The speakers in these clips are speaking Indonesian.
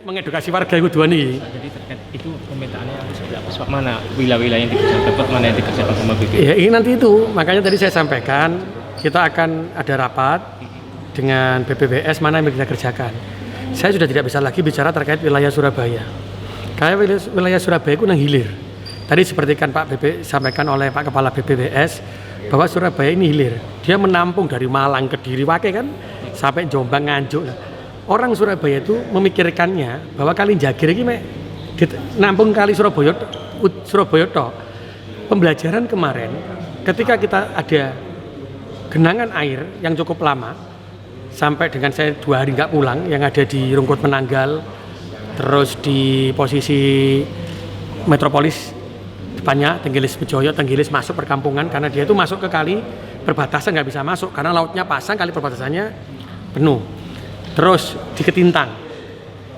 mengedukasi warga itu dua nih. Jadi terkait itu pemetaannya harus seperti apa? Sebab mana wilayah-wilayah yang dikerjakan tempat mana yang dikerjakan sama BPS? Ya ini nanti itu, makanya tadi saya sampaikan kita akan ada rapat dengan BPBS mana yang kita kerjakan. Saya sudah tidak bisa lagi bicara terkait wilayah Surabaya. Karena wilayah Surabaya itu nang hilir. Tadi seperti kan Pak BP sampaikan oleh Pak Kepala BPBS bahwa Surabaya ini hilir. Dia menampung dari Malang, Kediri, Wake kan sampai Jombang, Nganjuk. Orang Surabaya itu memikirkannya bahwa kali Jagir ini nampung kali Surabaya toh. Pembelajaran kemarin ketika kita ada genangan air yang cukup lama sampai dengan saya 2 hari nggak pulang yang ada di Rungkut Menanggal terus di posisi Metropolis depannya Tenggilis Bejoyo, Tenggilis masuk perkampungan karena dia itu masuk ke kali perbatasan nggak bisa masuk karena lautnya pasang, kali perbatasannya penuh. Terus di Ketintang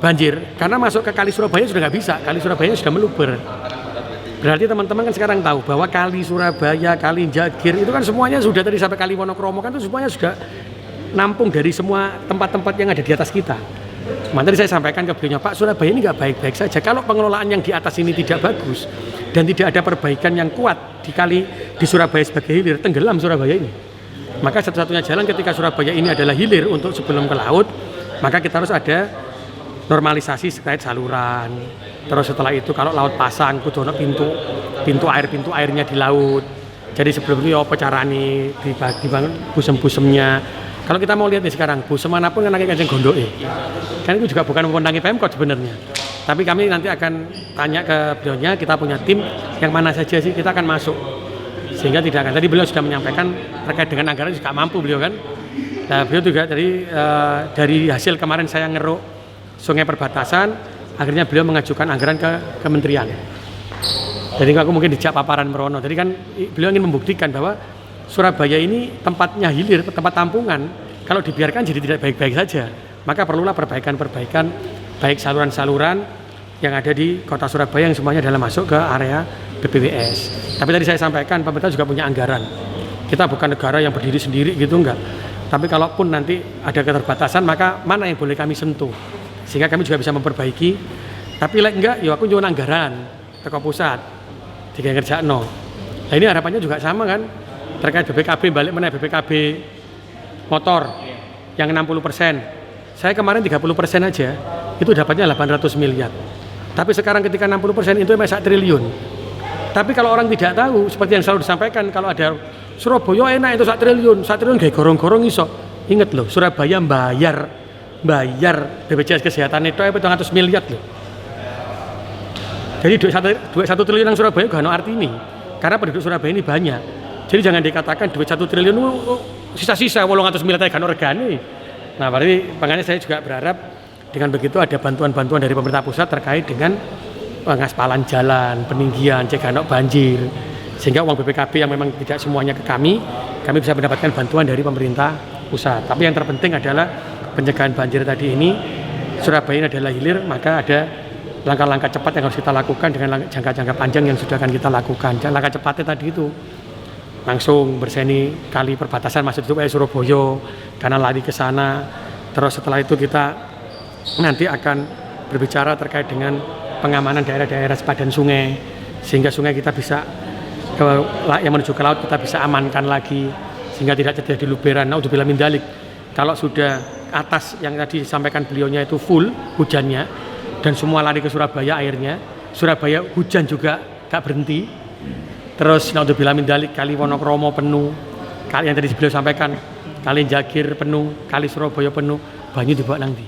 banjir karena masuk ke kali Surabaya sudah nggak bisa, kali Surabaya sudah meluber. Berarti teman-teman kan sekarang tahu bahwa kali Surabaya, kali Jagir itu kan semuanya sudah tadi sampai kali Wonokromo kan itu semuanya sudah nampung dari semua tempat-tempat yang ada di atas kita. Tadi saya sampaikan ke beliau, Pak, Surabaya ini nggak baik-baik saja. Kalau pengelolaan yang di atas ini tidak bagus dan tidak ada perbaikan yang kuat di kali di Surabaya sebagai hilir, tenggelam Surabaya ini. Maka satu-satunya jalan ketika Surabaya ini adalah hilir untuk sebelum ke laut, maka kita harus ada normalisasi terkait saluran. Terus setelah itu kalau laut pasang, kudu ono pintu airnya di laut. Jadi sebelum itu ya apa carane dibangun busem-busemnya. Kalau kita mau lihat nih sekarang, busem manapun kan lagi Kanjeng Gondoke. Kan itu juga bukan wewenang Pemkot sebenarnya. Tapi kami nanti akan tanya ke beliaunya, kita punya tim yang mana saja sih kita akan masuk. Sehingga tidak akan. Tadi beliau sudah menyampaikan terkait dengan anggaran juga mampu beliau kan. Nah, beliau juga dari hasil kemarin saya ngeruk sungai perbatasan, akhirnya beliau mengajukan anggaran ke kementerian. Jadi aku mungkin dijak paparan merono. Jadi kan beliau ingin membuktikan bahwa Surabaya ini tempatnya hilir, tempat tampungan. Kalau dibiarkan jadi tidak baik-baik saja. Maka perlulah perbaikan-perbaikan baik saluran-saluran yang ada di kota Surabaya yang semuanya adalah masuk ke area BPBS. Tapi tadi saya sampaikan pemerintah juga punya anggaran. Kita bukan negara yang berdiri sendiri gitu enggak. Tapi kalaupun nanti ada keterbatasan maka mana yang boleh kami sentuh. Sehingga kami juga bisa memperbaiki. Tapi enggak, ya aku nyuwun anggaran teko pusat. Digawe ngerjakno. Nah ini harapannya juga sama kan? Terkait BPKB balik mana BPKB motor yang 60%. Saya kemarin 30% aja itu dapatnya 800 miliar. Tapi sekarang ketika 60% itu memang 1 triliun. Tapi kalau orang tidak tahu seperti yang selalu disampaikan kalau ada Surabaya enak itu 1 triliun kayak gorong-gorong iso. Ingat loh, Surabaya bayar BPJS kesehatan itu 700 miliar loh. Jadi duit 1 triliun yang Surabaya gak ada arti ini. Karena penduduk Surabaya ini banyak. Jadi jangan dikatakan duit 1 triliun sisa-sisa 800 miliar kan regane. Nah, berarti makanya saya juga berharap dengan begitu ada bantuan-bantuan dari pemerintah pusat terkait dengan pengaspalan jalan, peninggian, cegah banjir. Sehingga uang BPKB yang memang tidak semuanya ke kami bisa mendapatkan bantuan dari pemerintah pusat. Tapi yang terpenting adalah pencegahan banjir tadi ini. Surabaya ini adalah hilir, maka ada langkah-langkah cepat yang harus kita lakukan dengan jangka-jangka panjang yang sudah akan kita lakukan. Langkah cepatnya tadi itu langsung berseni kali perbatasan masuk itu Surabaya karena lari ke sana. Terus setelah itu kita nanti akan berbicara terkait dengan pengamanan daerah-daerah sepadan sungai sehingga sungai kita bisa yang menuju ke laut kita bisa amankan lagi sehingga tidak terjadi luberan. Naudzubillah min dzalik. Kalau sudah atas yang tadi disampaikan beliaunya itu full hujannya dan semua lari ke Surabaya airnya, Surabaya hujan juga gak berhenti. Terus naudzubillah min dzalik kali Wonokromo penuh, kali yang tadi beliau sampaikan, kali Jagir penuh, kali Surabaya penuh, banyu dibawa nang ndi?